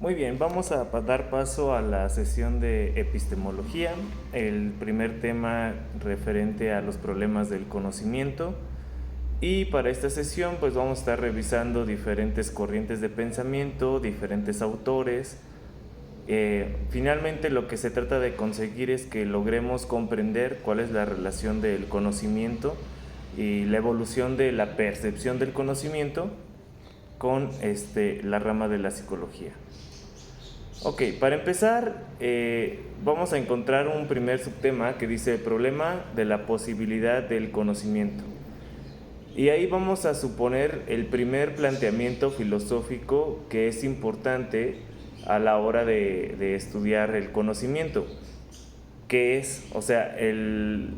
Muy bien, vamos a dar paso a la sesión de epistemología, el primer tema referente a los problemas del conocimiento. Y para esta sesión pues vamos a estar revisando diferentes corrientes de pensamiento, diferentes autores. Finalmente lo que se trata de conseguir es que logremos comprender cuál es la relación del conocimiento y la evolución de la percepción del conocimiento con la rama de la psicología. Ok, para empezar, vamos a encontrar un primer subtema que dice el problema de la posibilidad del conocimiento. Y ahí vamos a suponer el primer planteamiento filosófico que es importante a la hora de estudiar el conocimiento, que es, o sea, el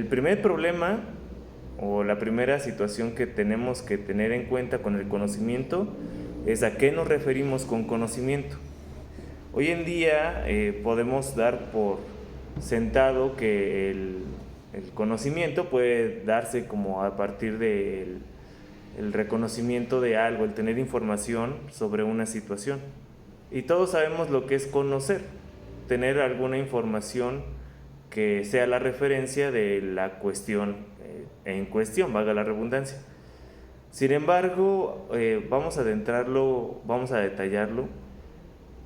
primer problema o la primera situación que tenemos que tener en cuenta con el conocimiento es a qué nos referimos con conocimiento. Hoy en día podemos dar por sentado que el conocimiento puede darse como a partir del reconocimiento de algo, el tener información sobre una situación. Y todos sabemos lo que es conocer, tener alguna información que sea la referencia de la cuestión en cuestión, valga la redundancia. Sin embargo, vamos a detallarlo.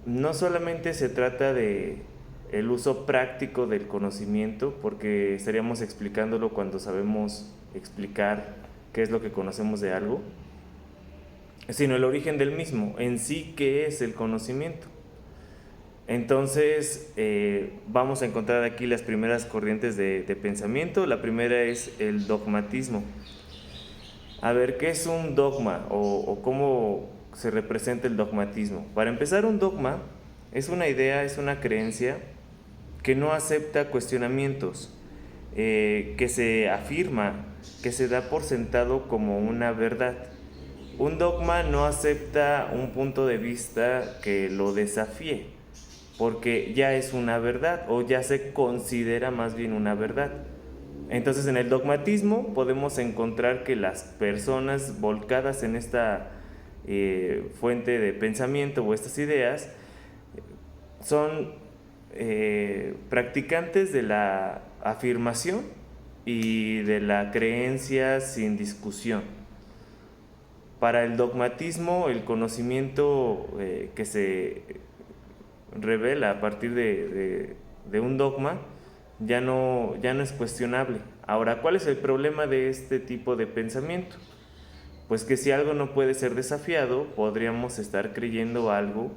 No solamente se trata de el uso práctico del conocimiento, porque estaríamos explicándolo cuando sabemos explicar qué es lo que conocemos de algo, sino el origen del mismo, en sí, qué es el conocimiento. Entonces, vamos a encontrar aquí las primeras corrientes de pensamiento. La primera es el dogmatismo. A ver, ¿qué es un dogma o cómo se representa el dogmatismo? Para empezar, un dogma es una idea, es una creencia que no acepta cuestionamientos, que se afirma, que se da por sentado como una verdad. Un dogma no acepta un punto de vista que lo desafíe, porque ya es una verdad o ya se considera más bien una verdad. Entonces, en el dogmatismo podemos encontrar que las personas volcadas en esta fuente de pensamiento o estas ideas son practicantes de la afirmación y de la creencia sin discusión. Para el dogmatismo, el conocimiento que se revela a partir de un dogma ya no es cuestionable. Ahora, ¿cuál es el problema de este tipo de pensamiento? Pues que si algo no puede ser desafiado, podríamos estar creyendo algo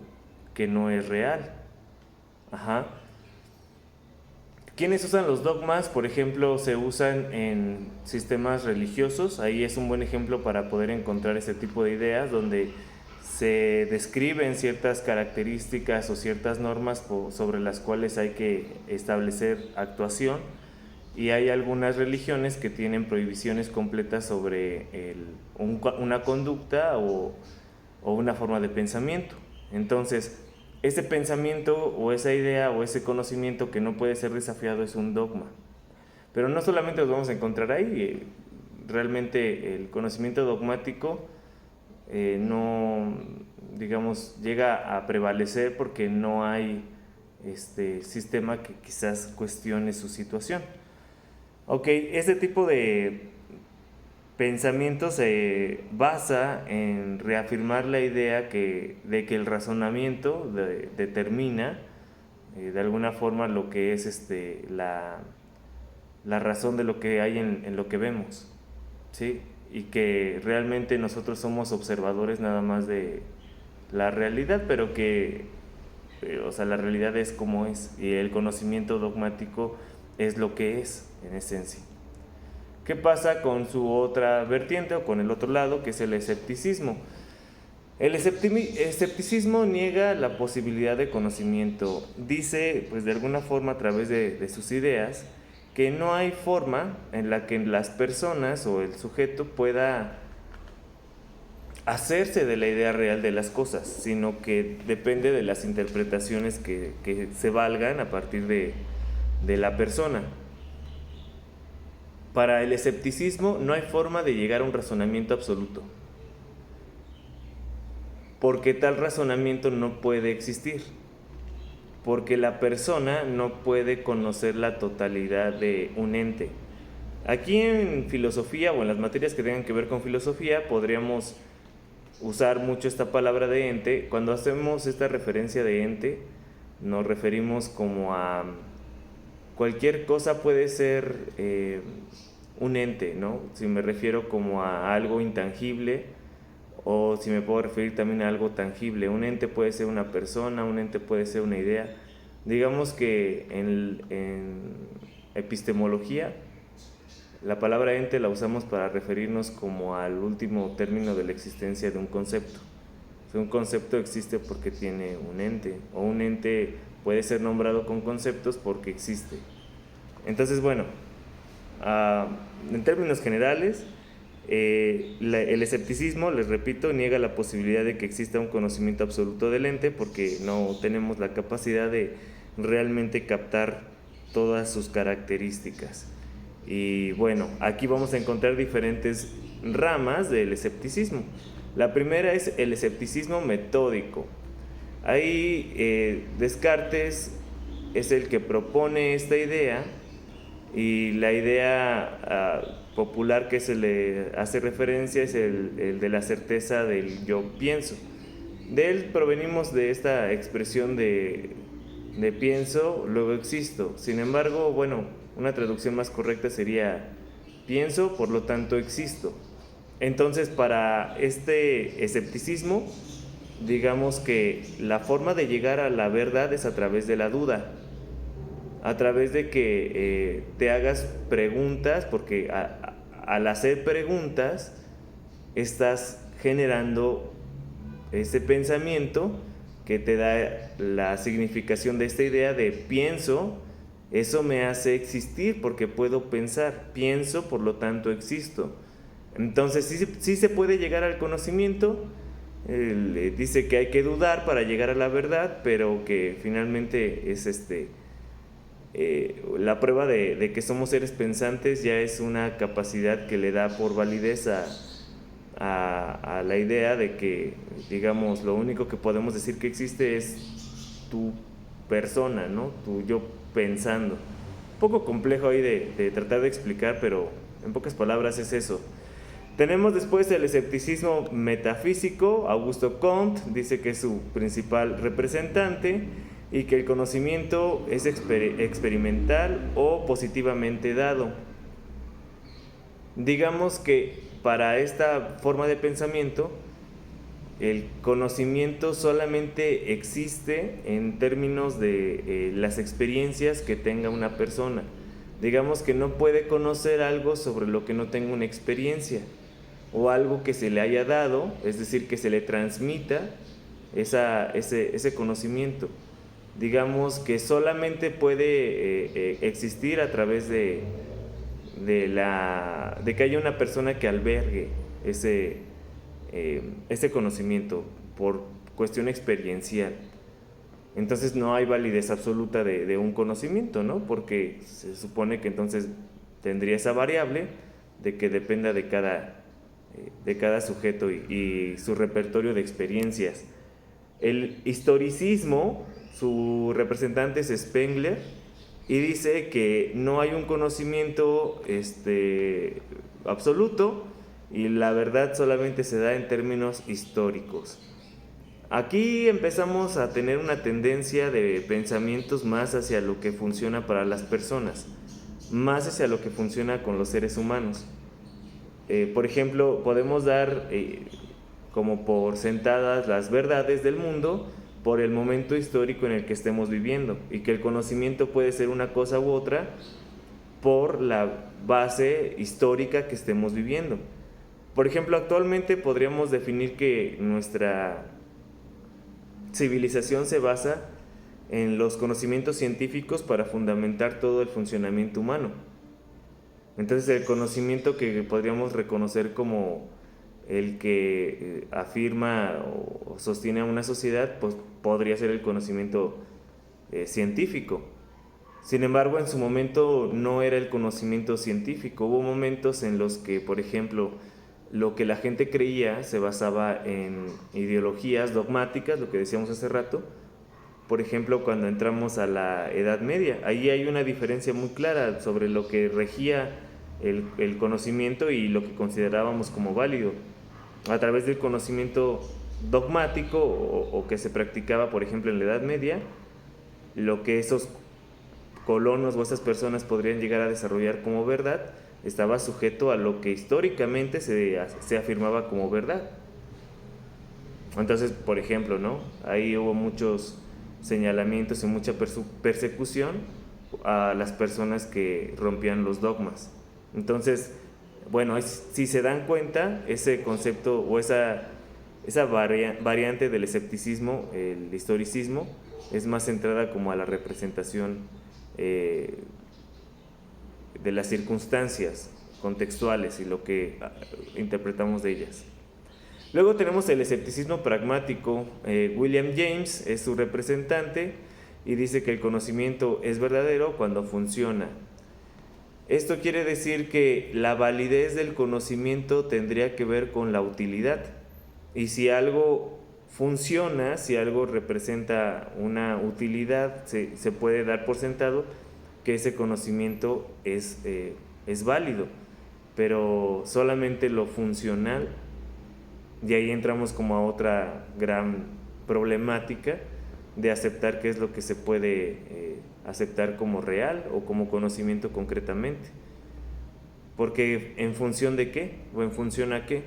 que no es real. Ajá. ¿Quiénes usan los dogmas? Por ejemplo, se usan en sistemas religiosos. Ahí es un buen ejemplo para poder encontrar ese tipo de ideas donde se describen ciertas características o ciertas normas sobre las cuales hay que establecer actuación, y hay algunas religiones que tienen prohibiciones completas sobre una conducta o una forma de pensamiento. Entonces, ese pensamiento o esa idea o ese conocimiento que no puede ser desafiado es un dogma. Pero no solamente los vamos a encontrar ahí, realmente el conocimiento dogmático no, digamos, llega a prevalecer porque no hay sistema que quizás cuestione su situación. Ok, este tipo de pensamiento se basa en reafirmar la idea de que el razonamiento determina de alguna forma lo que es la razón de lo que hay en lo que vemos, ¿sí? Y que realmente nosotros somos observadores nada más de la realidad, pero que, o sea, la realidad es como es, y el conocimiento dogmático es lo que es en esencia. ¿Qué pasa con su otra vertiente o con el otro lado, que es el escepticismo? El escepticismo niega la posibilidad de conocimiento. Dice, pues de alguna forma a través de sus ideas, que no hay forma en la que las personas o el sujeto pueda hacerse de la idea real de las cosas, sino que depende de las interpretaciones que se valgan a partir de la persona. Para el escepticismo no hay forma de llegar a un razonamiento absoluto. porque tal razonamiento no puede existir, porque la persona no puede conocer la totalidad de un ente. Aquí en filosofía o en las materias que tengan que ver con filosofía podríamos usar mucho esta palabra de ente. Cuando hacemos esta referencia de ente, nos referimos como a cualquier cosa puede ser un ente, ¿no? Si me refiero como a algo intangible o si me puedo referir también a algo tangible. Un ente puede ser una persona, un ente puede ser una idea. Digamos que en epistemología la palabra ente la usamos para referirnos como al último término de la existencia de un concepto. O sea, un concepto existe porque tiene un ente, o un ente puede ser nombrado con conceptos porque existe. Entonces, bueno, en términos generales, el escepticismo, les repito, niega la posibilidad de que exista un conocimiento absoluto del ente porque no tenemos la capacidad de realmente captar todas sus características. Y bueno, aquí vamos a encontrar diferentes ramas del escepticismo. La primera es el escepticismo metódico. Ahí Descartes es el que propone esta idea, y la idea popular que se le hace referencia es el de la certeza del yo pienso. De él provenimos de esta expresión de pienso, luego existo. Sin embargo, bueno, una traducción más correcta sería pienso, por lo tanto existo. Entonces, para este escepticismo, digamos que la forma de llegar a la verdad es a través de la duda, a través de que te hagas preguntas, porque al hacer preguntas estás generando ese pensamiento que te da la significación de esta idea de pienso, eso me hace existir porque puedo pensar, pienso, por lo tanto existo. Entonces sí se puede llegar al conocimiento. Él dice que hay que dudar para llegar a la verdad, pero que finalmente es la prueba de que somos seres pensantes ya es una capacidad que le da por validez a la idea de que, digamos, lo único que podemos decir que existe es tu persona, ¿no? Tu yo pensando. Un poco complejo ahí de tratar de explicar, pero en pocas palabras es eso. Tenemos después el escepticismo metafísico. Augusto Comte dice que es su principal representante y que el conocimiento es experimental o positivamente dado. Digamos que para esta forma de pensamiento, el conocimiento solamente existe en términos de las experiencias que tenga una persona. Digamos que no puede conocer algo sobre lo que no tenga una experiencia, o algo que se le haya dado, es decir, que se le transmita ese conocimiento. Digamos que solamente puede existir a través de que haya una persona que albergue ese conocimiento por cuestión experiencial. Entonces no hay validez absoluta de un conocimiento, ¿no? Porque se supone que entonces tendría esa variable de que dependa de cada sujeto y su repertorio de experiencias. El historicismo, su representante es Spengler, y dice que no hay un conocimiento absoluto y la verdad solamente se da en términos históricos. Aquí empezamos a tener una tendencia de pensamientos más hacia lo que funciona para las personas, más hacia lo que funciona con los seres humanos. Por ejemplo, podemos dar como por sentadas las verdades del mundo por el momento histórico en el que estemos viviendo, y que el conocimiento puede ser una cosa u otra por la base histórica que estemos viviendo. Por ejemplo, actualmente podríamos definir que nuestra civilización se basa en los conocimientos científicos para fundamentar todo el funcionamiento humano. Entonces, el conocimiento que podríamos reconocer como el que afirma o sostiene a una sociedad, pues podría ser el conocimiento científico. Sin embargo, en su momento no era el conocimiento científico. Hubo momentos en los que, por ejemplo, lo que la gente creía se basaba en ideologías dogmáticas, lo que decíamos hace rato. Por ejemplo, cuando entramos a la Edad Media, ahí hay una diferencia muy clara sobre lo que regía el conocimiento y lo que considerábamos como válido. A través del conocimiento dogmático o que se practicaba, por ejemplo, en la Edad Media, lo que esos colonos o esas personas podrían llegar a desarrollar como verdad estaba sujeto a lo que históricamente se afirmaba como verdad. Entonces, por ejemplo, ¿no? Ahí hubo muchos señalamientos y mucha persecución a las personas que rompían los dogmas. Entonces, bueno, si se dan cuenta, ese concepto o esa variante del escepticismo, el historicismo, es más centrada como a la representación de las circunstancias contextuales y lo que interpretamos de ellas. Luego tenemos el escepticismo pragmático. William James es su representante y dice que el conocimiento es verdadero cuando funciona. Esto quiere decir que la validez del conocimiento tendría que ver con la utilidad. Y si algo funciona, si algo representa una utilidad, se puede dar por sentado que ese conocimiento es válido. Pero solamente lo funcional, y ahí entramos como a otra gran problemática de aceptar qué es lo que se puede aceptar como real o como conocimiento concretamente. Porque ¿en función de qué? ¿O en función a qué?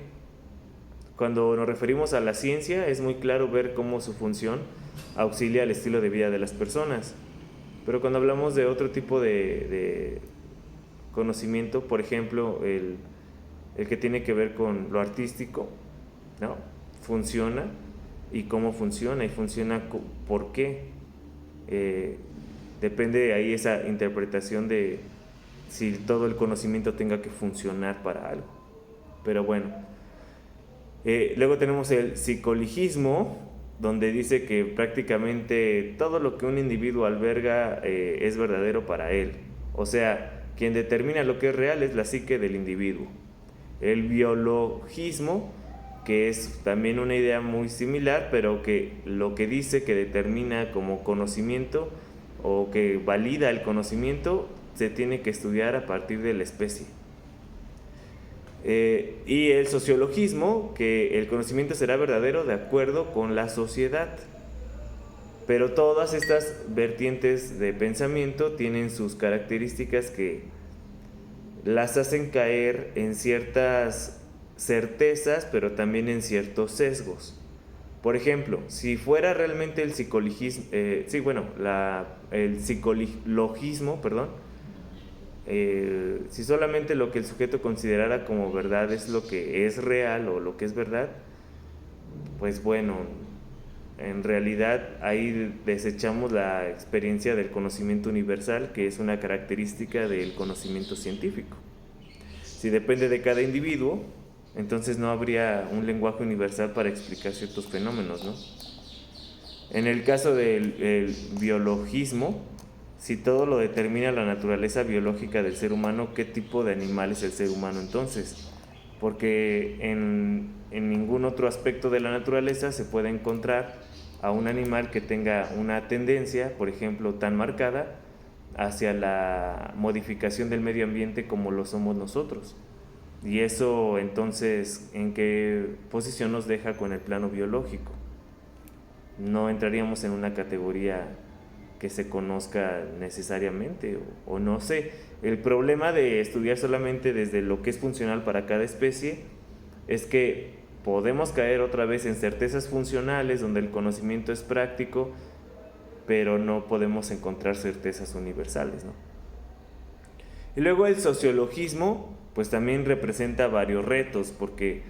Cuando nos referimos a la ciencia es muy claro ver cómo su función auxilia al estilo de vida de las personas. Pero cuando hablamos de otro tipo de conocimiento, por ejemplo, el que tiene que ver con lo artístico, ¿no? Funciona, y cómo funciona, y funciona por qué. Depende de ahí esa interpretación de si todo el conocimiento tenga que funcionar para algo. Pero bueno, luego tenemos el psicologismo, donde dice que prácticamente todo lo que un individuo alberga es verdadero para él. O sea, quien determina lo que es real es la psique del individuo. El biologismo, que es también una idea muy similar, pero que lo que dice que determina como conocimiento o que valida el conocimiento se tiene que estudiar a partir de la especie. Y el sociologismo, que el conocimiento será verdadero de acuerdo con la sociedad. Pero todas estas vertientes de pensamiento tienen sus características que las hacen caer en ciertas certezas, pero también en ciertos sesgos. Por ejemplo, si fuera realmente el psicologismo, el psicologismo, si solamente lo que el sujeto considerara como verdad es lo que es real o lo que es verdad, pues bueno, en realidad ahí desechamos la experiencia del conocimiento universal, que es una característica del conocimiento científico. Si depende de cada individuo, entonces no habría un lenguaje universal para explicar ciertos fenómenos, ¿no? En el caso del biologismo, si todo lo determina la naturaleza biológica del ser humano, ¿qué tipo de animal es el ser humano entonces? Porque en ningún otro aspecto de la naturaleza se puede encontrar a un animal que tenga una tendencia, por ejemplo, tan marcada hacia la modificación del medio ambiente como lo somos nosotros. Y eso entonces, ¿en qué posición nos deja con el plano biológico? No entraríamos en una categoría que se conozca necesariamente o no sé. El problema de estudiar solamente desde lo que es funcional para cada especie es que podemos caer otra vez en certezas funcionales donde el conocimiento es práctico, pero no podemos encontrar certezas universales, ¿no? Y luego el sociologismo pues también representa varios retos, porque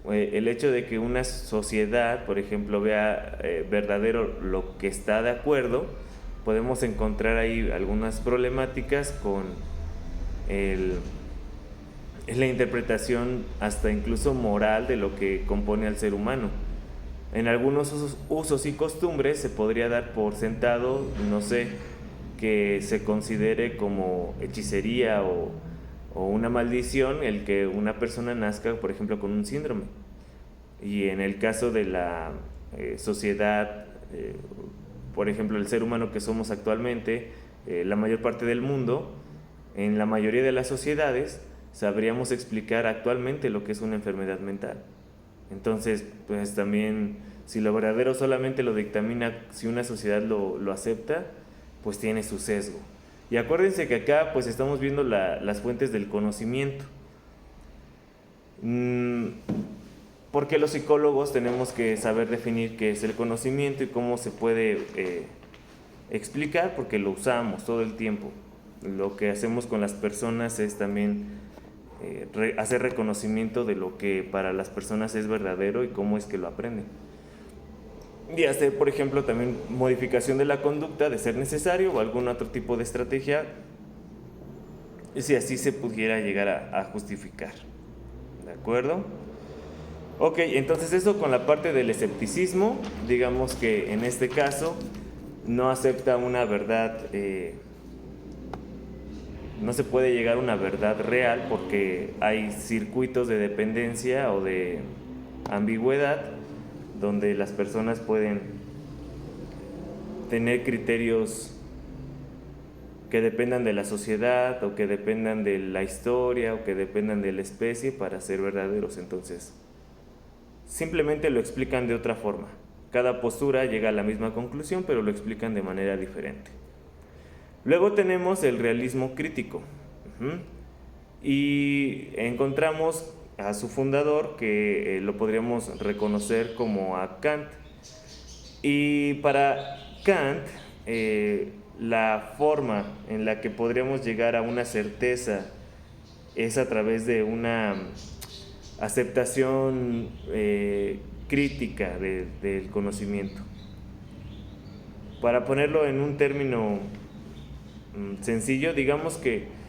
el hecho de que una sociedad, por ejemplo, vea verdadero lo que está de acuerdo, podemos encontrar ahí algunas problemáticas con la interpretación hasta incluso moral de lo que compone al ser humano. En algunos usos y costumbres se podría dar por sentado, no sé, que se considere como hechicería o o una maldición el que una persona nazca, por ejemplo, con un síndrome. Y en el caso de la sociedad, por ejemplo, el ser humano que somos actualmente, la mayor parte del mundo, en la mayoría de las sociedades, sabríamos explicar actualmente lo que es una enfermedad mental. Entonces, pues también, si lo verdadero solamente lo dictamina, si una sociedad lo acepta, pues tiene su sesgo. Y acuérdense que acá pues estamos viendo las fuentes del conocimiento. Porque los psicólogos tenemos que saber definir qué es el conocimiento y cómo se puede explicar, porque lo usamos todo el tiempo. Lo que hacemos con las personas es también hacer reconocimiento de lo que para las personas es verdadero y cómo es que lo aprenden. Y hacer, por ejemplo, también modificación de la conducta de ser necesario o algún otro tipo de estrategia, si así se pudiera llegar a justificar. ¿De acuerdo? Ok, entonces eso con la parte del escepticismo, digamos que en este caso no acepta una verdad, no se puede llegar a una verdad real porque hay circuitos de dependencia o de ambigüedad donde las personas pueden tener criterios que dependan de la sociedad o que dependan de la historia o que dependan de la especie para ser verdaderos. Entonces, simplemente lo explican de otra forma. Cada postura llega a la misma conclusión, pero lo explican de manera diferente. Luego tenemos el realismo crítico. Y encontramos a su fundador, que lo podríamos reconocer como a Kant. Y para Kant, la forma en la que podríamos llegar a una certeza es a través de una aceptación crítica del conocimiento. Para ponerlo en un término sencillo, digamos que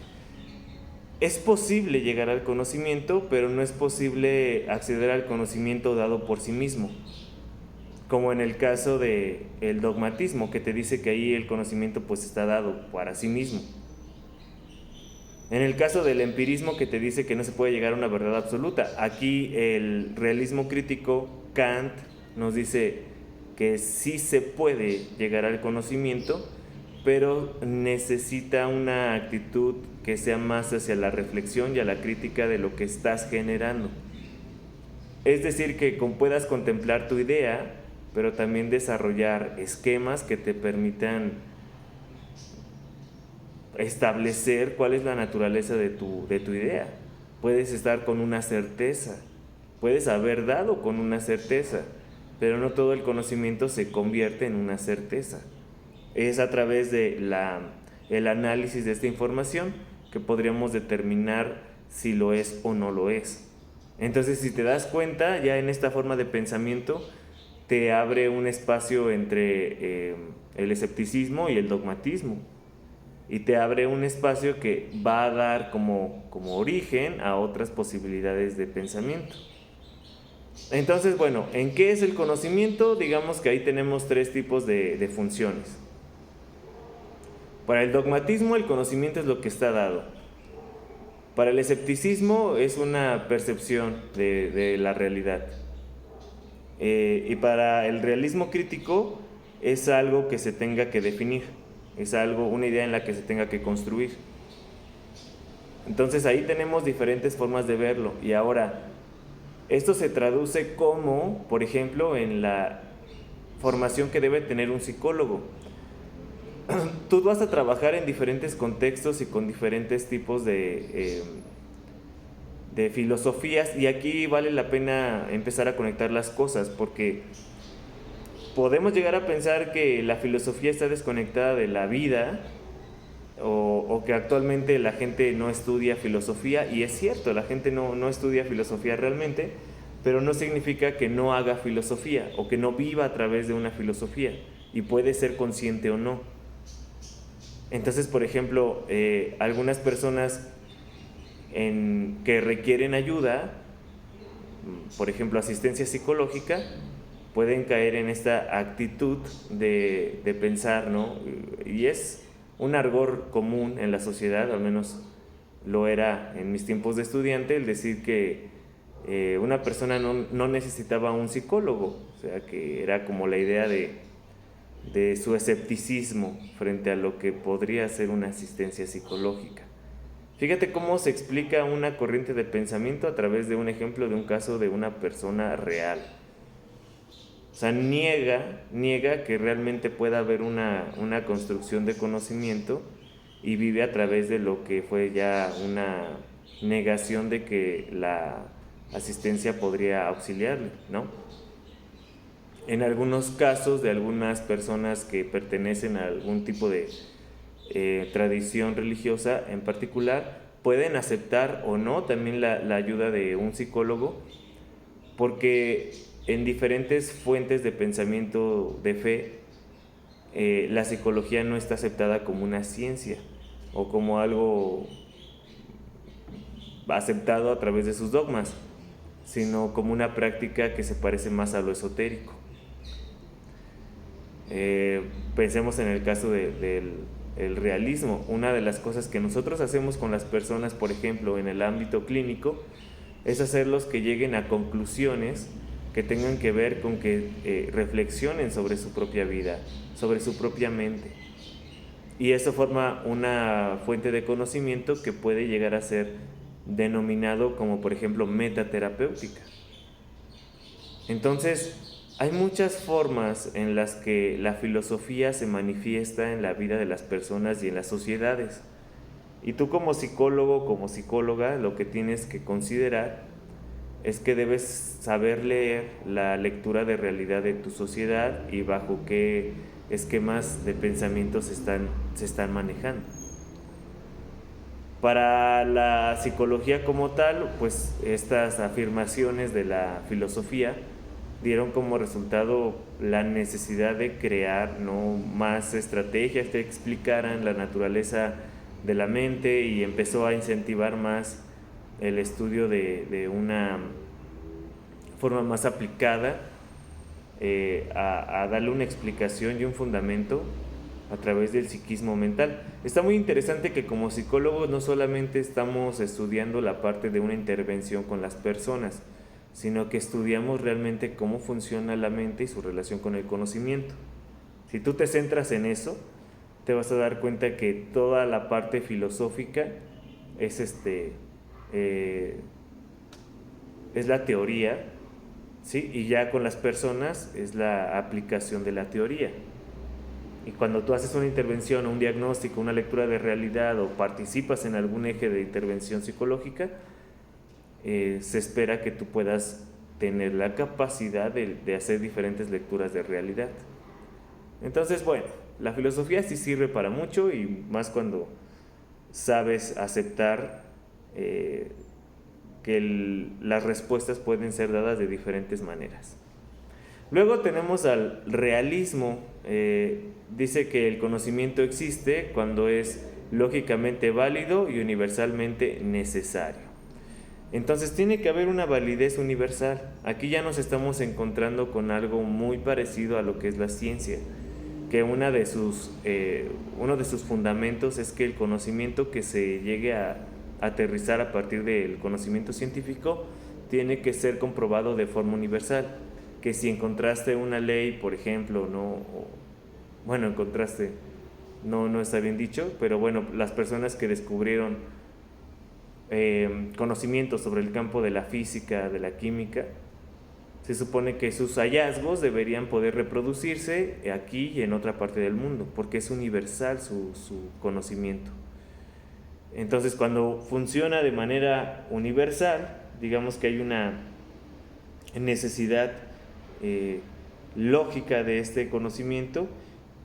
es posible llegar al conocimiento, pero no es posible acceder al conocimiento dado por sí mismo, como en el caso del dogmatismo, que te dice que ahí el conocimiento pues está dado para sí mismo. En el caso del empirismo, que te dice que no se puede llegar a una verdad absoluta. Aquí el realismo crítico, Kant, nos dice que sí se puede llegar al conocimiento, pero necesita una actitud que sea más hacia la reflexión y a la crítica de lo que estás generando. Es decir, que puedas contemplar tu idea, pero también desarrollar esquemas que te permitan establecer cuál es la naturaleza de tu idea. Puedes estar con una certeza, puedes haber dado con una certeza, pero no todo el conocimiento se convierte en una certeza. Es a través de el análisis de esta información que podríamos determinar si lo es o no lo es. Entonces, si te das cuenta, ya en esta forma de pensamiento te abre un espacio entre el escepticismo y el dogmatismo, y te abre un espacio que va a dar como origen a otras posibilidades de pensamiento. Entonces, bueno, ¿en qué es el conocimiento? Digamos que ahí tenemos tres tipos de funciones. Para el dogmatismo, el conocimiento es lo que está dado. Para el escepticismo es una percepción de la realidad. Y para el realismo crítico es algo que se tenga que definir, es una idea en la que se tenga que construir. Entonces ahí tenemos diferentes formas de verlo. Y ahora, esto se traduce como, por ejemplo, en la formación que debe tener un psicólogo. Tú vas a trabajar en diferentes contextos y con diferentes tipos de filosofías, y aquí vale la pena empezar a conectar las cosas, porque podemos llegar a pensar que la filosofía está desconectada de la vida, o que actualmente la gente no estudia filosofía, y es cierto, la gente no estudia filosofía realmente, pero no significa que no haga filosofía o que no viva a través de una filosofía, y puede ser consciente o no. Entonces, por ejemplo, algunas personas que requieren ayuda, por ejemplo, asistencia psicológica, pueden caer en esta actitud de pensar, ¿no? Y es un argot común en la sociedad, al menos lo era en mis tiempos de estudiante el decir que una persona no necesitaba un psicólogo, o sea, que era como la idea de su escepticismo frente a lo que podría ser una asistencia psicológica. Fíjate cómo se explica una corriente de pensamiento a través de un ejemplo de un caso de una persona real. O sea, niega que realmente pueda haber una construcción de conocimiento y vive a través de lo que fue ya una negación de que la asistencia podría auxiliarle, ¿no? En algunos casos de algunas personas que pertenecen a algún tipo de tradición religiosa en particular, pueden aceptar o no también la ayuda de un psicólogo, porque en diferentes fuentes de pensamiento de fe, la psicología no está aceptada como una ciencia o como algo aceptado a través de sus dogmas, sino como una práctica que se parece más a lo esotérico. Pensemos en el caso del realismo. Una de las cosas que nosotros hacemos con las personas, por ejemplo, en el ámbito clínico, es hacerlos que lleguen a conclusiones que tengan que ver con que reflexionen sobre su propia vida, sobre su propia mente. Y eso forma una fuente de conocimiento que puede llegar a ser denominado como, por ejemplo, metaterapéutica. Entonces, hay muchas formas en las que la filosofía se manifiesta en la vida de las personas y en las sociedades. Y tú como psicólogo, como psicóloga, lo que tienes que considerar es que debes saber leer la lectura de realidad de tu sociedad y bajo qué esquemas de pensamiento se están manejando. Para la psicología como tal, pues estas afirmaciones de la filosofía dieron como resultado la necesidad de crear, ¿no?, más estrategias que explicaran la naturaleza de la mente, y empezó a incentivar más el estudio de una forma más aplicada, a darle una explicación y un fundamento a través del psiquismo mental. Está muy interesante que como psicólogos no solamente estamos estudiando la parte de una intervención con las personas, sino que estudiamos realmente cómo funciona la mente y su relación con el conocimiento. Si tú te centras en eso, te vas a dar cuenta que toda la parte filosófica es la teoría, ¿sí? Y ya con las personas es la aplicación de la teoría. Y cuando tú haces una intervención, un diagnóstico, una lectura de realidad o participas en algún eje de intervención psicológica, se espera que tú puedas tener la capacidad de hacer diferentes lecturas de realidad. Entonces, bueno, la filosofía sí sirve para mucho, y más cuando sabes aceptar que las respuestas pueden ser dadas de diferentes maneras. Luego tenemos al realismo. Dice que el conocimiento existe cuando es lógicamente válido y universalmente necesario. Entonces tiene que haber una validez universal. Aquí ya nos estamos encontrando con algo muy parecido a lo que es la ciencia, que uno de sus fundamentos es que el conocimiento que se llegue a aterrizar a partir del conocimiento científico tiene que ser comprobado de forma universal. Que si encontraste una ley, por ejemplo, no está bien dicho, pero bueno, las personas que descubrieron conocimientos sobre el campo de la física, de la química, se supone que sus hallazgos deberían poder reproducirse aquí y en otra parte del mundo, porque es universal su conocimiento. Entonces, cuando funciona de manera universal, digamos que hay una necesidad lógica de este conocimiento,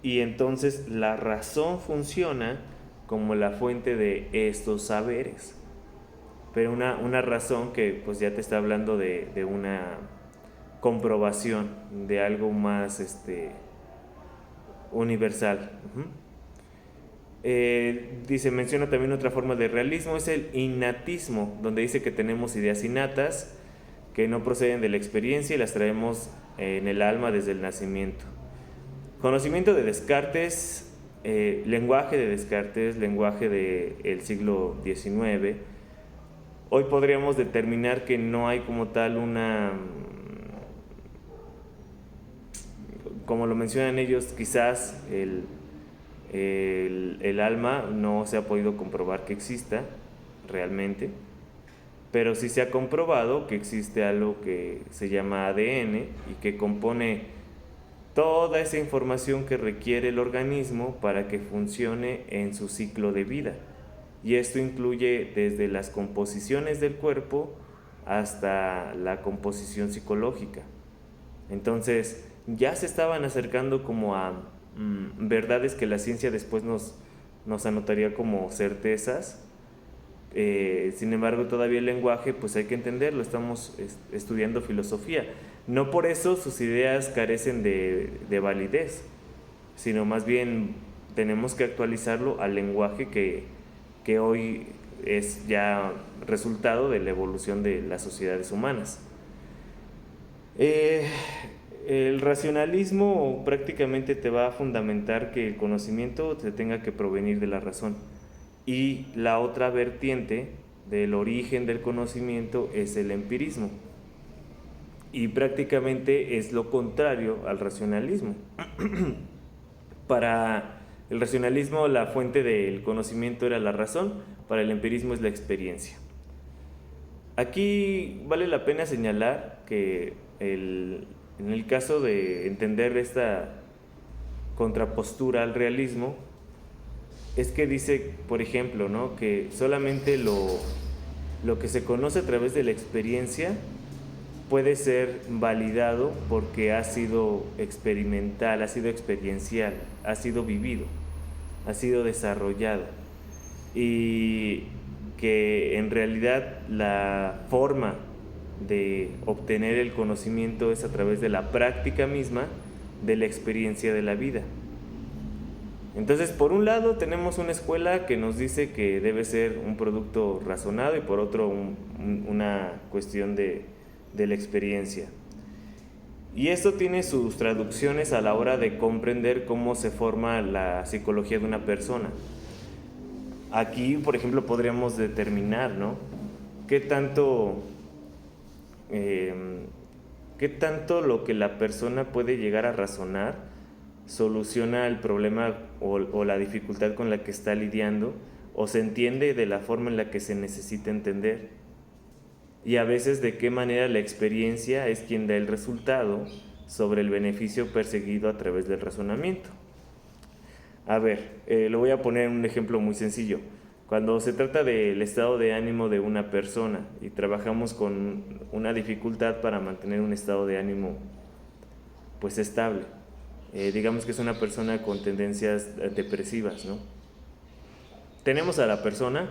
y entonces la razón funciona como la fuente de estos saberes. Pero una razón que pues ya te está hablando de una comprobación de algo más universal. Menciona también otra forma de realismo, es el innatismo, donde dice que tenemos ideas innatas que no proceden de la experiencia y las traemos en el alma desde el nacimiento. Conocimiento de Descartes lenguaje de Descartes, lenguaje del siglo XIX, hoy podríamos determinar que no hay como tal como lo mencionan ellos, quizás el alma no se ha podido comprobar que exista realmente, pero sí se ha comprobado que existe algo que se llama ADN y que compone toda esa información que requiere el organismo para que funcione en su ciclo de vida. Y esto incluye desde las composiciones del cuerpo hasta la composición psicológica. Entonces, ya se estaban acercando como a verdades que la ciencia después nos anotaría como certezas. Sin embargo, todavía el lenguaje, pues hay que entenderlo, estamos estudiando filosofía. No por eso sus ideas carecen de validez, sino más bien tenemos que actualizarlo al lenguaje que hoy es ya resultado de la evolución de las sociedades humanas. El racionalismo prácticamente te va a fundamentar que el conocimiento se tenga que provenir de la razón. Y la otra vertiente del origen del conocimiento es el empirismo. Y prácticamente es lo contrario al racionalismo. Para el racionalismo la fuente del conocimiento era la razón, para el empirismo es la experiencia. Aquí vale la pena señalar que en el caso de entender esta contrapostura al realismo, es que dice, por ejemplo, ¿no?, que solamente lo que se conoce a través de la experiencia puede ser validado porque ha sido experimental, ha sido experiencial, ha sido vivido, ha sido desarrollado. Y que en realidad la forma de obtener el conocimiento es a través de la práctica misma de la experiencia de la vida. Entonces, por un lado tenemos una escuela que nos dice que debe ser un producto razonado y por otro una cuestión de la experiencia. Y esto tiene sus traducciones a la hora de comprender cómo se forma la psicología de una persona. Aquí, por ejemplo, podríamos determinar, ¿no?, qué tanto lo que la persona puede llegar a razonar soluciona el problema o la dificultad con la que está lidiando, o se entiende de la forma en la que se necesita entender, y a veces de qué manera la experiencia es quien da el resultado sobre el beneficio perseguido a través del razonamiento. A ver, lo voy a poner un ejemplo muy sencillo. Cuando se trata del estado de ánimo de una persona y trabajamos con una dificultad para mantener un estado de ánimo pues estable, digamos que es una persona con tendencias depresivas, ¿no? Tenemos a la persona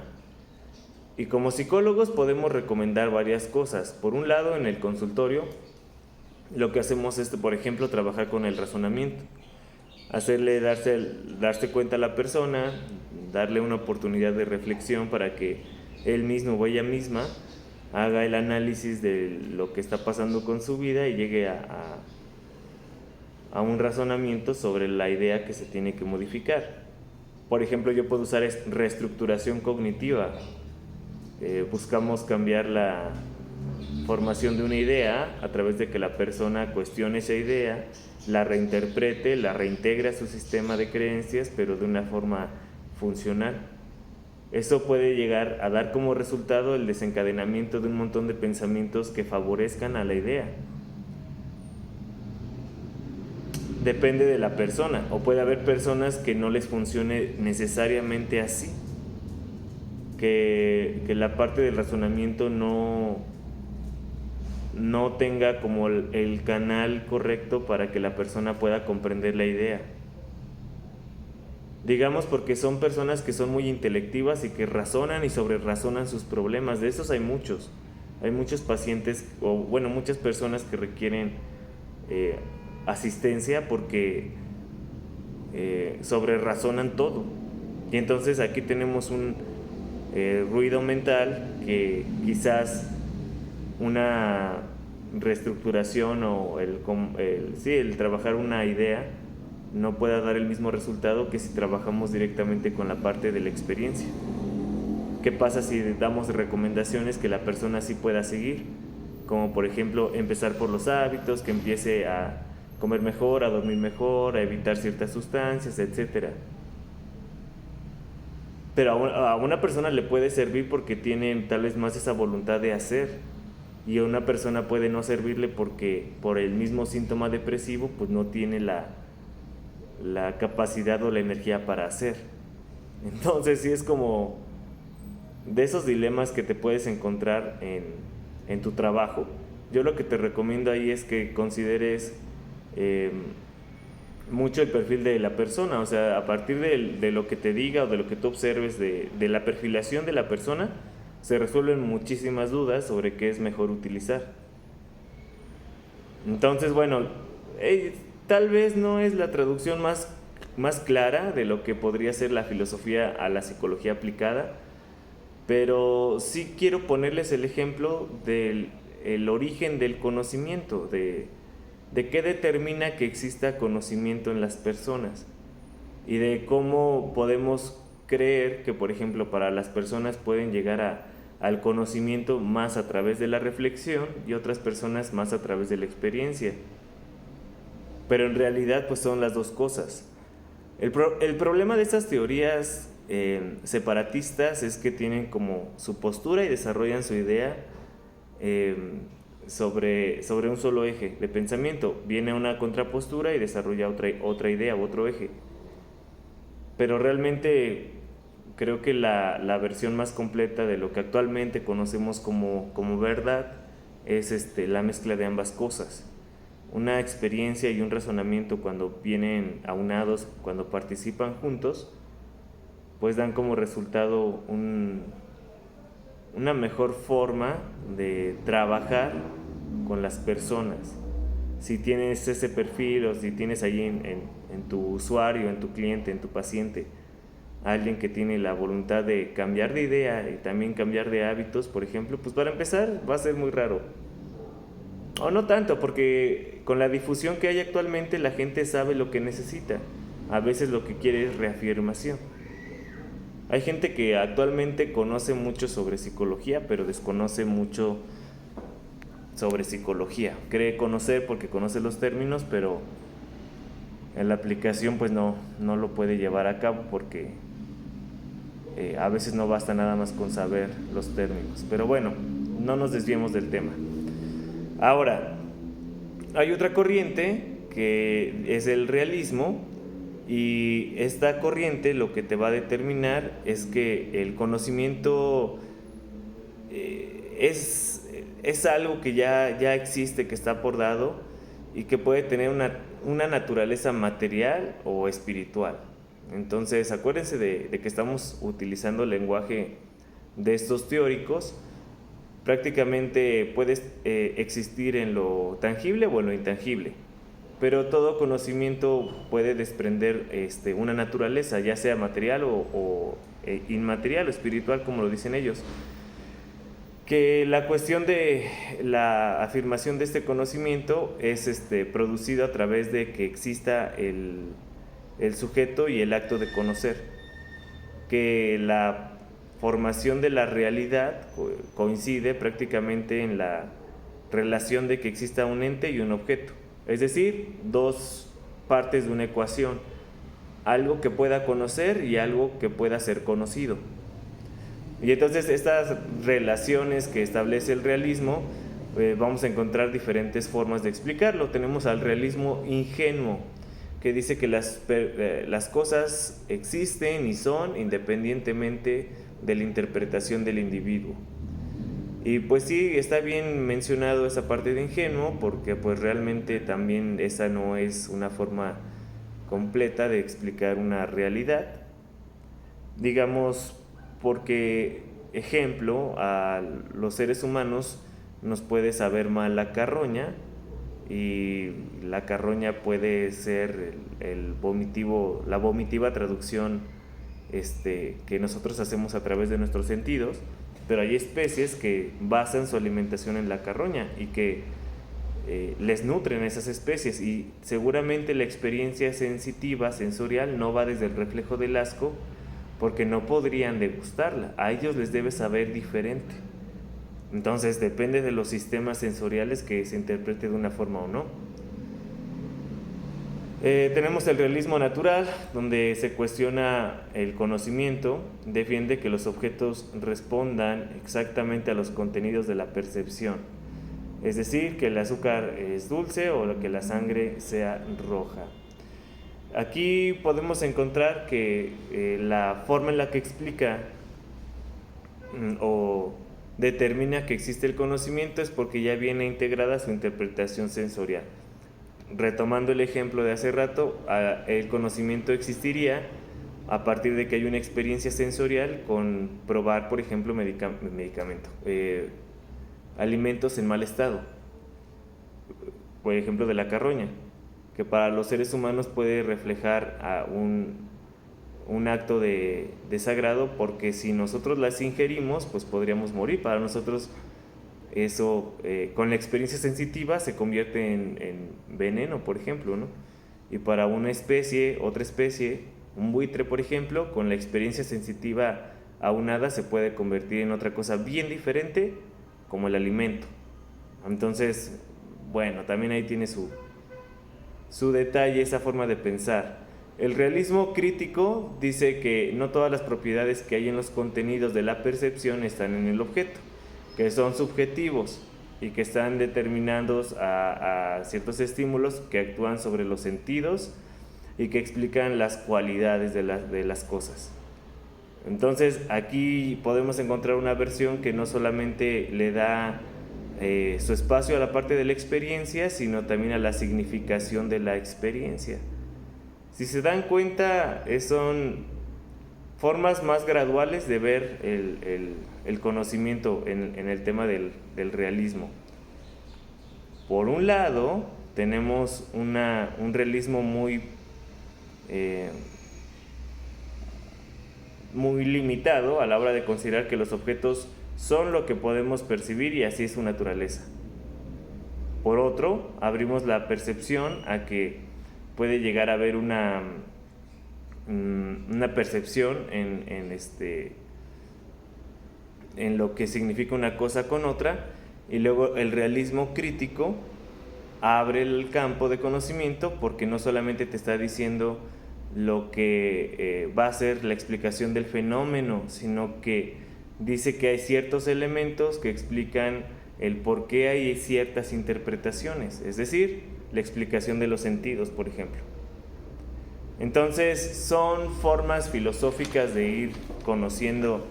y como psicólogos podemos recomendar varias cosas. Por un lado, en el consultorio, lo que hacemos es, por ejemplo, trabajar con el razonamiento, hacerle darse cuenta a la persona, darle una oportunidad de reflexión para que él mismo o ella misma haga el análisis de lo que está pasando con su vida y llegue a un razonamiento sobre la idea que se tiene que modificar. Por ejemplo, yo puedo usar reestructuración cognitiva. Buscamos cambiar la formación de una idea a través de que la persona cuestione esa idea, la reinterprete, la reintegre a su sistema de creencias, pero de una forma funcional. Eso puede llegar a dar como resultado el desencadenamiento de un montón de pensamientos que favorezcan a la idea. Depende de la persona, o puede haber personas que no les funcione necesariamente así, que la parte del razonamiento no tenga como el canal correcto para que la persona pueda comprender la idea. Digamos porque son personas que son muy intelectivas y que razonan y sobrerazonan sus problemas. De esos hay muchos pacientes, o bueno, muchas personas que requieren asistencia porque sobrerazonan todo. Y entonces aquí tenemos un ruido mental que quizás una reestructuración o el trabajar una idea no pueda dar el mismo resultado que si trabajamos directamente con la parte de la experiencia. ¿Qué pasa si damos recomendaciones que la persona sí pueda seguir? Como por ejemplo empezar por los hábitos, que empiece a comer mejor, a dormir mejor, a evitar ciertas sustancias, etcétera. Pero a una persona le puede servir porque tiene tal vez más esa voluntad de hacer, y a una persona puede no servirle porque por el mismo síntoma depresivo pues no tiene la capacidad o la energía para hacer. Entonces sí es como de esos dilemas que te puedes encontrar en tu trabajo. Yo lo que te recomiendo ahí es que consideres mucho el perfil de la persona, o sea, a partir de lo que te diga o de lo que tú observes de la perfilación de la persona, se resuelven muchísimas dudas sobre qué es mejor utilizar. Entonces, bueno, tal vez no es la traducción más clara de lo que podría ser la filosofía a la psicología aplicada, pero sí quiero ponerles el ejemplo del origen del conocimiento, de qué determina que exista conocimiento en las personas y de cómo podemos creer que, por ejemplo, para las personas pueden llegar al conocimiento más a través de la reflexión y otras personas más a través de la experiencia. Pero en realidad pues son las dos cosas. El problema de estas teorías separatistas es que tienen como su postura y desarrollan su idea sobre un solo eje de pensamiento. Viene una contrapostura y desarrolla otra idea, otro eje. Pero realmente creo que la versión más completa de lo que actualmente conocemos como verdad es la mezcla de ambas cosas. Una experiencia y un razonamiento, cuando vienen aunados, cuando participan juntos, pues dan como resultado una mejor forma de trabajar con las personas. Si tienes ese perfil, o si tienes ahí en tu usuario, en tu cliente, en tu paciente, alguien que tiene la voluntad de cambiar de idea y también cambiar de hábitos, por ejemplo, pues para empezar va a ser muy raro. O no tanto, porque con la difusión que hay actualmente la gente sabe lo que necesita. A veces lo que quiere es reafirmación. Hay gente que actualmente conoce mucho sobre psicología, pero desconoce mucho sobre psicología. Cree conocer porque conoce los términos, pero en la aplicación pues no lo puede llevar a cabo porque a veces no basta nada más con saber los términos. Pero bueno, no nos desviemos del tema. Ahora, hay otra corriente que es el realismo, y esta corriente lo que te va a determinar es que el conocimiento es algo que ya existe, que está por dado y que puede tener una naturaleza material o espiritual. Entonces, acuérdense de que estamos utilizando el lenguaje de estos teóricos. Prácticamente puede existir en lo tangible o en lo intangible, pero todo conocimiento puede desprender una naturaleza, ya sea material o inmaterial o espiritual, como lo dicen ellos. Que la cuestión de la afirmación de este conocimiento es producido a través de que exista el sujeto y el acto de conocer, que la formación de la realidad coincide prácticamente en la relación de que exista un ente y un objeto, es decir, dos partes de una ecuación, algo que pueda conocer y algo que pueda ser conocido. Y entonces estas relaciones que establece el realismo, vamos a encontrar diferentes formas de explicarlo. Tenemos al realismo ingenuo, que dice que las cosas existen y son independientemente de la interpretación del individuo. Y pues sí, está bien mencionado esa parte de ingenuo, porque pues realmente también esa no es una forma completa de explicar una realidad. Digamos, porque, ejemplo, a los seres humanos nos puede saber mal la carroña, y la carroña puede ser la vomitiva traducción que nosotros hacemos a través de nuestros sentidos, pero hay especies que basan su alimentación en la carroña y que les nutren esas especies, y seguramente la experiencia sensitiva, sensorial, no va desde el reflejo del asco, porque no podrían degustarla. A ellos les debe saber diferente. Entonces depende de los sistemas sensoriales que se interprete de una forma o no. Tenemos el realismo natural, donde se cuestiona el conocimiento, defiende que los objetos respondan exactamente a los contenidos de la percepción, es decir, que el azúcar es dulce o que la sangre sea roja. Aquí podemos encontrar que la forma en la que explica o determina que existe el conocimiento es porque ya viene integrada su interpretación sensorial. Retomando el ejemplo de hace rato, el conocimiento existiría a partir de que hay una experiencia sensorial con probar, por ejemplo, alimentos en mal estado, por ejemplo de la carroña, que para los seres humanos puede reflejar a un acto de desagrado, porque si nosotros las ingerimos, pues podríamos morir. Para nosotros eso, con la experiencia sensitiva, se convierte en veneno, por ejemplo, ¿no? Y para una especie, otra especie, un buitre, por ejemplo, con la experiencia sensitiva aunada, se puede convertir en otra cosa bien diferente, como el alimento. Entonces, bueno, también ahí tiene su detalle, esa forma de pensar. El realismo crítico dice que no todas las propiedades que hay en los contenidos de la percepción están en el objeto, que son subjetivos y que están determinados a ciertos estímulos que actúan sobre los sentidos y que explican las cualidades de las cosas. Entonces aquí podemos encontrar una versión que no solamente le da su espacio a la parte de la experiencia, sino también a la significación de la experiencia. Si se dan cuenta, son formas más graduales de ver el conocimiento en el tema del realismo. Por un lado, tenemos un realismo muy limitado a la hora de considerar que los objetos son lo que podemos percibir y así es su naturaleza. Por otro, abrimos la percepción a que puede llegar a haber una percepción en lo que significa una cosa con otra, y luego el realismo crítico abre el campo de conocimiento, porque no solamente te está diciendo lo que va a ser la explicación del fenómeno, sino que dice que hay ciertos elementos que explican el por qué hay ciertas interpretaciones, es decir, la explicación de los sentidos, por ejemplo. Entonces son formas filosóficas de ir conociendo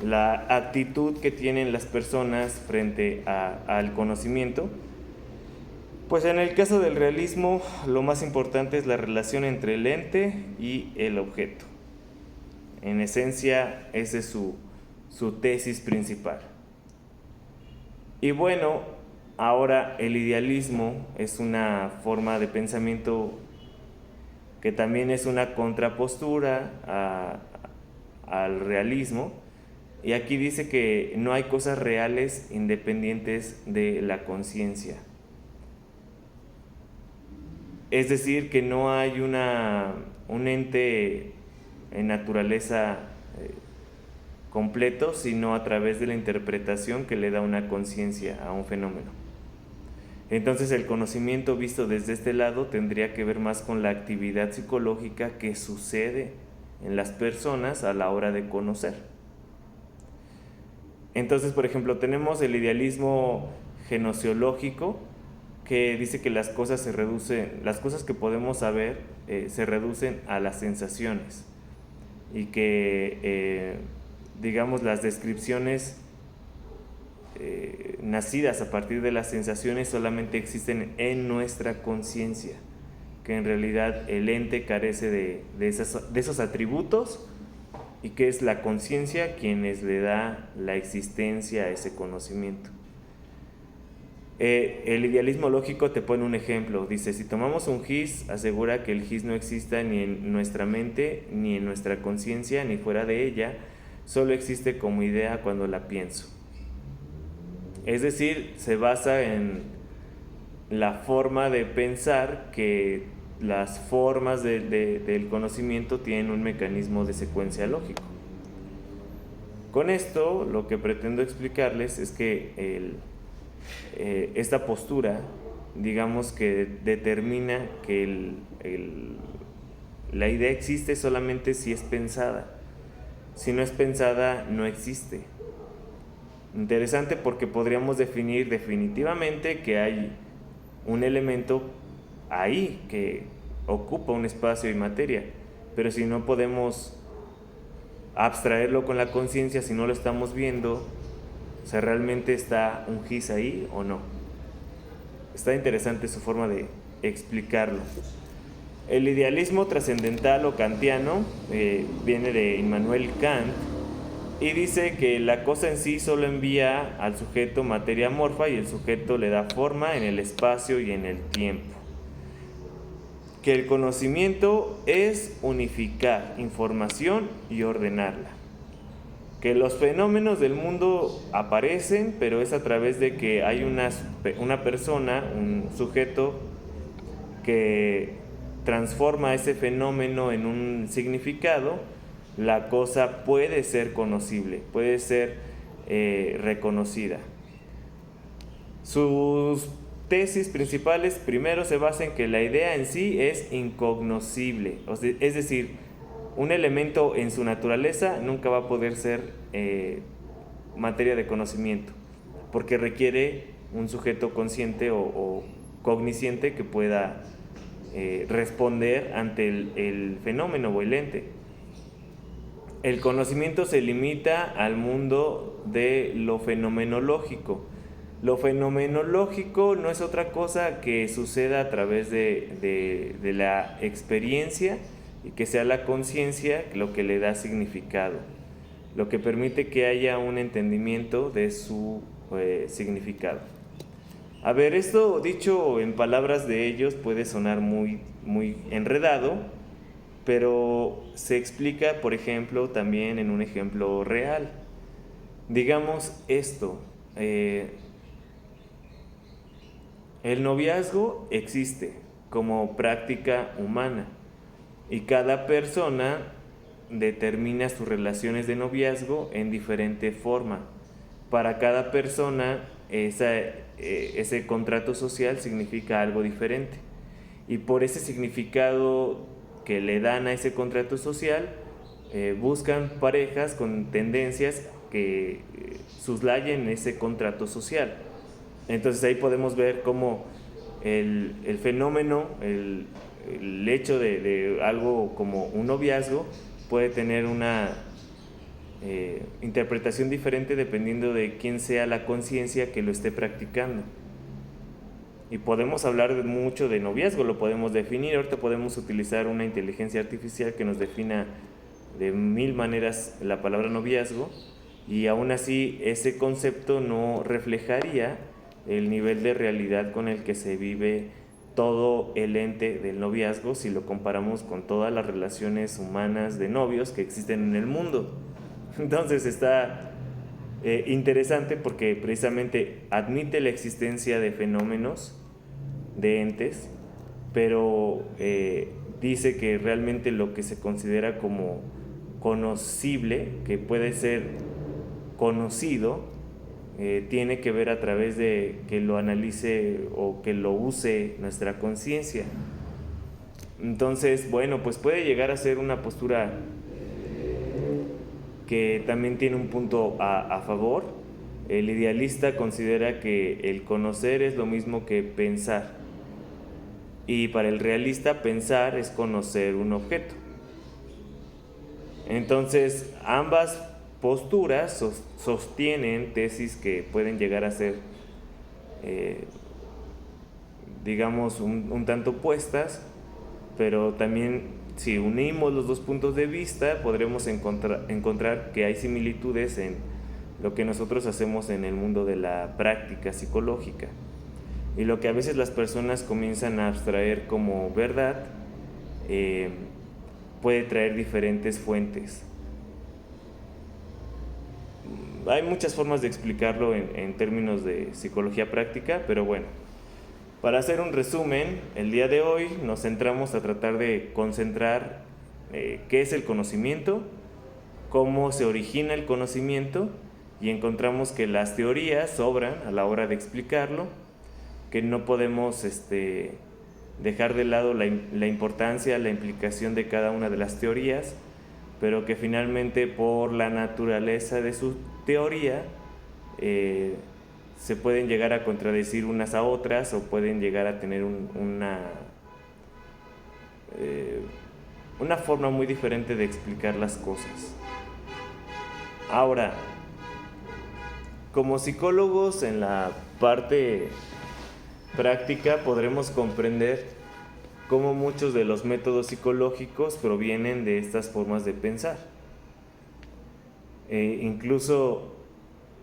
la actitud que tienen las personas frente al conocimiento. Pues en el caso del realismo, lo más importante es la relación entre el ente y el objeto. En esencia, esa es su tesis principal. Y bueno, ahora el idealismo es una forma de pensamiento que también es una contrapostura al realismo, y aquí dice que no hay cosas reales independientes de la conciencia. Es decir, que no hay un ente en naturaleza completo, sino a través de la interpretación que le da una conciencia a un fenómeno. Entonces el conocimiento visto desde este lado tendría que ver más con la actividad psicológica que sucede en las personas a la hora de conocer. Entonces, por ejemplo, tenemos el idealismo genociológico, que dice que las cosas que podemos saber se reducen a las sensaciones, y que digamos las descripciones nacidas a partir de las sensaciones solamente existen en nuestra conciencia, que en realidad el ente carece de esos atributos, y que es la conciencia quienes le da la existencia a ese conocimiento. El idealismo lógico te pone un ejemplo, dice: si tomamos un gis, asegura que el gis no exista ni en nuestra mente, ni en nuestra conciencia, ni fuera de ella, solo existe como idea cuando la pienso. Es decir, se basa en la forma de pensar que las formas del conocimiento tienen un mecanismo de secuencia lógico. Con esto lo que pretendo explicarles es que esta postura, digamos que determina que la idea existe solamente si es pensada. Si no es pensada, no existe. Interesante porque podríamos definir definitivamente que hay un elemento ahí que ocupa un espacio y materia, pero si no podemos abstraerlo con la conciencia, si no lo estamos viendo, o sea, ¿realmente está un gis ahí o no? Está interesante su forma de explicarlo. El idealismo trascendental o kantiano viene de Immanuel Kant y dice que la cosa en sí solo envía al sujeto materia amorfa y el sujeto le da forma en el espacio y en el tiempo. Que el conocimiento es unificar información y ordenarla. Que los fenómenos del mundo aparecen, pero es a través de que hay una persona, un sujeto que transforma ese fenómeno en un significado. La cosa puede ser conocible, puede ser reconocida. Sus tesis principales primero se basan en que la idea en sí es incognoscible, es decir, un elemento en su naturaleza nunca va a poder ser materia de conocimiento, porque requiere un sujeto consciente o cognisciente que pueda responder ante el fenómeno o el ente. El conocimiento se limita al mundo de lo fenomenológico. Lo fenomenológico no es otra cosa que suceda a través de la experiencia y que sea la conciencia lo que le da significado, lo que permite que haya un entendimiento de su significado. A ver, esto dicho en palabras de ellos puede sonar muy, muy enredado, pero se explica, por ejemplo, también en un ejemplo real. Digamos esto, el noviazgo existe como práctica humana y cada persona determina sus relaciones de noviazgo en diferente forma. Para cada persona ese contrato social significa algo diferente y por ese significado que le dan a ese contrato social buscan parejas con tendencias que soslayen ese contrato social. Entonces ahí podemos ver cómo el fenómeno, el hecho de algo como un noviazgo puede tener una interpretación diferente dependiendo de quién sea la conciencia que lo esté practicando. Y podemos hablar mucho de noviazgo, lo podemos definir. Ahorita podemos utilizar una inteligencia artificial que nos defina de 1000 maneras la palabra noviazgo, y aún así ese concepto no reflejaría el nivel de realidad con el que se vive todo el ente del noviazgo si lo comparamos con todas las relaciones humanas de novios que existen en el mundo. Entonces está interesante porque precisamente admite la existencia de fenómenos, de entes, pero dice que realmente lo que se considera como conocible, que puede ser conocido, tiene que ver a través de que lo analice o que lo use nuestra conciencia. Entonces, bueno, pues puede llegar a ser una postura que también tiene un punto a favor. El idealista considera que el conocer es lo mismo que pensar, y para el realista pensar es conocer un objeto. Entonces, ambas posturas sostienen tesis que pueden llegar a ser, digamos, un tanto opuestas, pero también si unimos los dos puntos de vista podremos encontrar que hay similitudes en lo que nosotros hacemos en el mundo de la práctica psicológica. Y lo que a veces las personas comienzan a abstraer como verdad puede traer diferentes fuentes. Hay muchas formas de explicarlo en términos de psicología práctica, pero bueno, Para hacer un resumen, el día de hoy nos centramos a tratar de concentrar qué es el conocimiento, cómo se origina el conocimiento, y encontramos que las teorías sobran a la hora de explicarlo, que no podemos dejar de lado la importancia, la implicación de cada una de las teorías, pero que finalmente por la naturaleza de su teoría se pueden llegar a contradecir unas a otras o pueden llegar a tener una forma muy diferente de explicar las cosas. Ahora, como psicólogos en la parte práctica podremos comprender cómo muchos de los métodos psicológicos provienen de estas formas de pensar. Incluso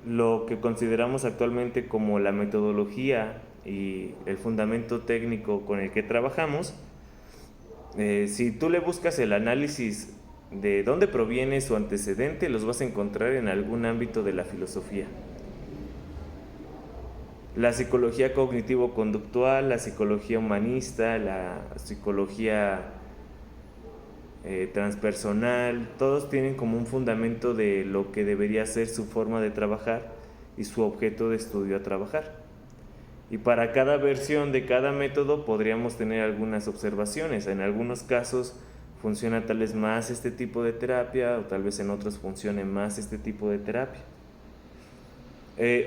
lo que consideramos actualmente como la metodología y el fundamento técnico con el que trabajamos, si tú le buscas el análisis de dónde proviene su antecedente, los vas a encontrar en algún ámbito de la filosofía. La psicología cognitivo-conductual, la psicología humanista, la psicología transpersonal, todos tienen como un fundamento de lo que debería ser su forma de trabajar y su objeto de estudio a trabajar. Y para cada versión de cada método podríamos tener algunas observaciones. En algunos casos funciona tal vez más este tipo de terapia, o tal vez en otros funcione más este tipo de terapia.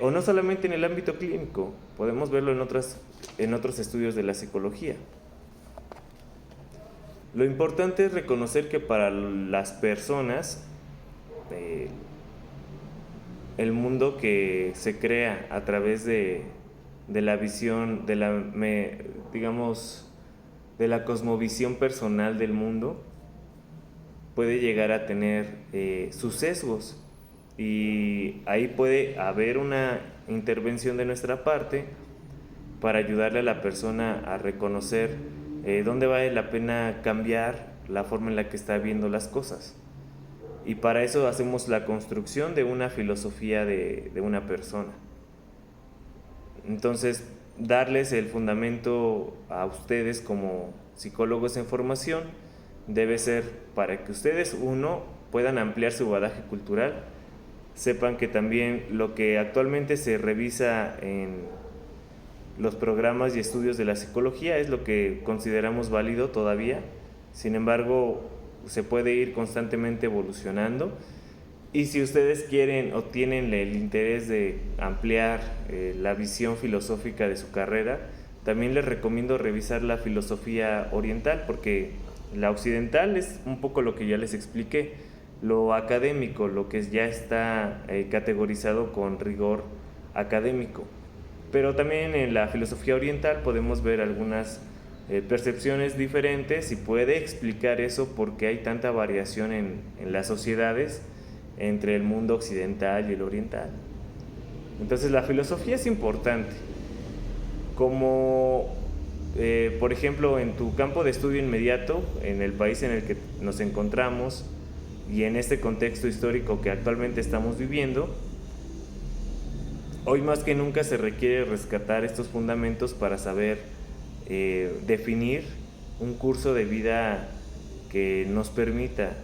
O no solamente en el ámbito clínico, podemos verlo en otros estudios de la psicología. Lo importante es reconocer que para las personas, el mundo que se crea a través de la visión, de la cosmovisión personal del mundo, puede llegar a tener sus sesgos, y ahí puede haber una intervención de nuestra parte para ayudarle a la persona a reconocer dónde vale la pena cambiar la forma en la que está viendo las cosas. Y para eso hacemos la construcción de una filosofía de una persona. Entonces, darles el fundamento a ustedes como psicólogos en formación debe ser para que ustedes, uno, puedan ampliar su bagaje cultural, sepan que también lo que actualmente se revisa en los programas y estudios de la psicología es lo que consideramos válido todavía. Sin embargo, se puede ir constantemente evolucionando, y si ustedes quieren o tienen el interés de ampliar la visión filosófica de su carrera, también les recomiendo revisar la filosofía oriental, porque la occidental es un poco lo que ya les expliqué, lo académico, lo que ya está categorizado con rigor académico. Pero también en la filosofía oriental podemos ver algunas percepciones diferentes, y puede explicar eso porque hay tanta variación en las sociedades entre el mundo occidental y el oriental. Entonces la filosofía es importante. Como por ejemplo en tu campo de estudio inmediato, en el país en el que nos encontramos y en este contexto histórico que actualmente estamos viviendo, hoy más que nunca se requiere rescatar estos fundamentos para saber definir un curso de vida que nos permita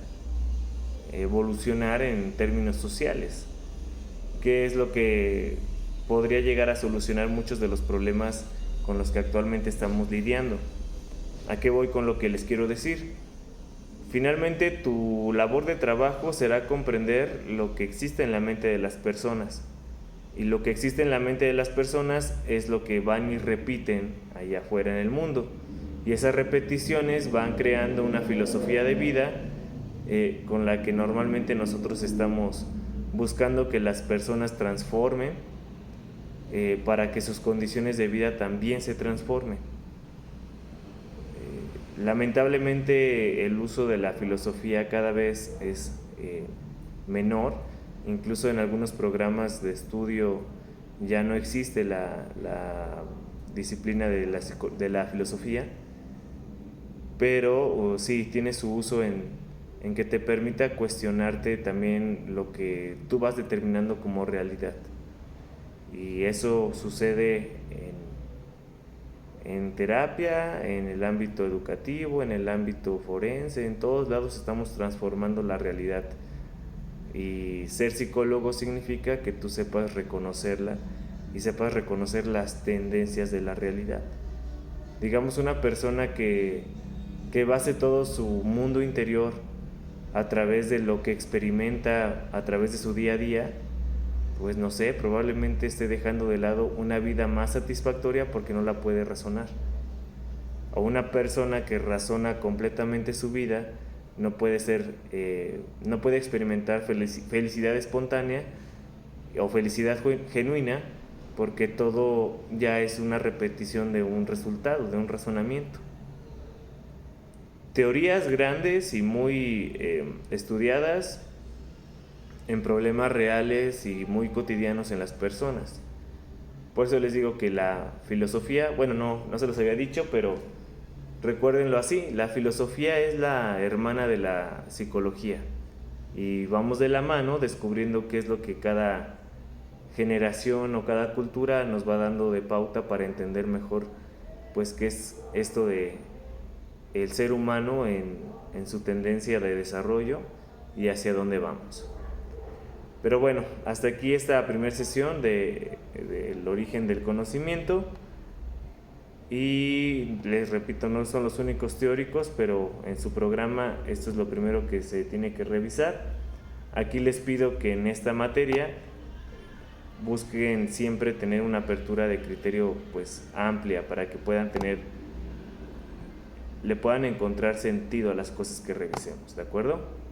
evolucionar en términos sociales, que es lo que podría llegar a solucionar muchos de los problemas con los que actualmente estamos lidiando. ¿A qué voy con lo que les quiero decir? Finalmente, tu labor de trabajo será comprender lo que existe en la mente de las personas. Y lo que existe en la mente de las personas es lo que van y repiten allá afuera en el mundo. Y esas repeticiones van creando una filosofía de vida con la que normalmente nosotros estamos buscando que las personas transformen para que sus condiciones de vida también se transformen. Lamentablemente el uso de la filosofía cada vez es menor. Incluso en algunos programas de estudio ya no existe la disciplina de la filosofía, pero sí tiene su uso en que te permita cuestionarte también lo que tú vas determinando como realidad. Y eso sucede en terapia, en el ámbito educativo, en el ámbito forense, en todos lados estamos transformando la realidad. Y ser psicólogo significa que tú sepas reconocerla y sepas reconocer las tendencias de la realidad. Digamos, una persona que base todo su mundo interior a través de lo que experimenta a través de su día a día, pues no sé, probablemente esté dejando de lado una vida más satisfactoria porque no la puede razonar. O una persona que razona completamente su vida no puede no puede experimentar felicidad espontánea o felicidad genuina, porque todo ya es una repetición de un resultado, de un razonamiento. Teorías grandes y muy estudiadas en problemas reales y muy cotidianos en las personas. Por eso les digo que la filosofía, bueno, no se los había dicho, pero recuérdenlo así, la filosofía es la hermana de la psicología y vamos de la mano descubriendo qué es lo que cada generación o cada cultura nos va dando de pauta para entender mejor pues qué es esto de el ser humano en su tendencia de desarrollo y hacia dónde vamos. Pero bueno, hasta aquí esta primera sesión del origen del conocimiento. Y les repito, no son los únicos teóricos, pero en su programa esto es lo primero que se tiene que revisar. Aquí les pido que en esta materia busquen siempre tener una apertura de criterio pues amplia para que le puedan encontrar sentido a las cosas que revisemos, ¿de acuerdo?